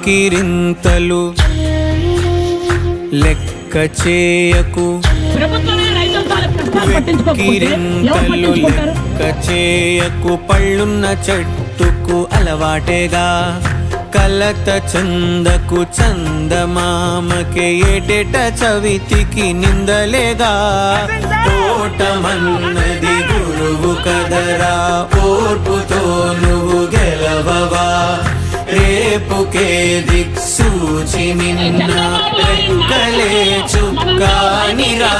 వెక్కిరింతలు లెక్క చేయకు, వెక్కిరింతలు లెక్క చేయకు. పళ్ళున్న చెట్టుకు అలవాటేగా కలత చందకు, చందమామకే ఏటేట చవితికి నిందలేగా. ఓటమన్నది గురువు కదరా, ఓర్పుతో నువ్వు గెలవవా. రేపుకే దిక్సూచి నిన్న రెక్కలే చుక్కానిరా.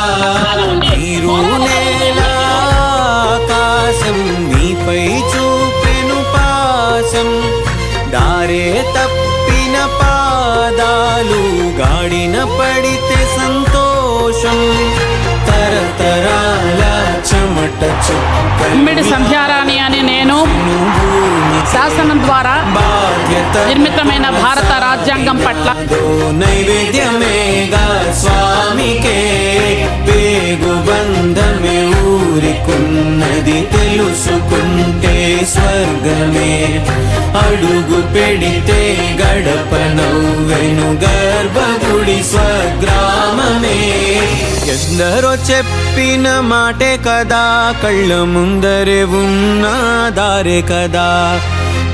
నీరు నేల ఆకాశం నీపై చూపెను పాసం, దారే తప్పిన పాదాలు గాడిన పడితే సంతోషం. తరతరాల చెమట ఉమ్మిడి సంధ్యారాణి అని నేను శాసనం ద్వారా నిర్మితమైన భారత రాజ్యాంగం పట్ల నైవేద్యమేగా స్వామికే. పేగు బంధమే ఊరికున్నది తెలుసుకుంటే స్వర్గమే. అడుగు పెడితే గడప నవ్వెను గర్భగుడి స్వగ్రామమే. ఎందరో చెప్పిన మాటే కదా, కళ్ళ ముందరే ఉన్న దారే కదా.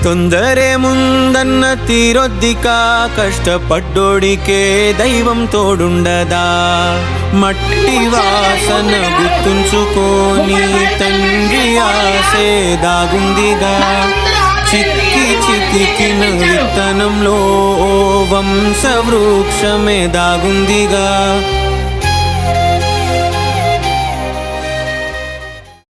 తొందరే ముందన్న తీరొద్దిక, కష్టపడ్డోడికే దైవం తోడుండదా. మట్టి వాసన గుర్తుంచుకోని తండ్రి ఆసే దాగుందిగా. చిక్కి చితికిన విత్తనంలో వంశవృక్షమే దాగుందిగా.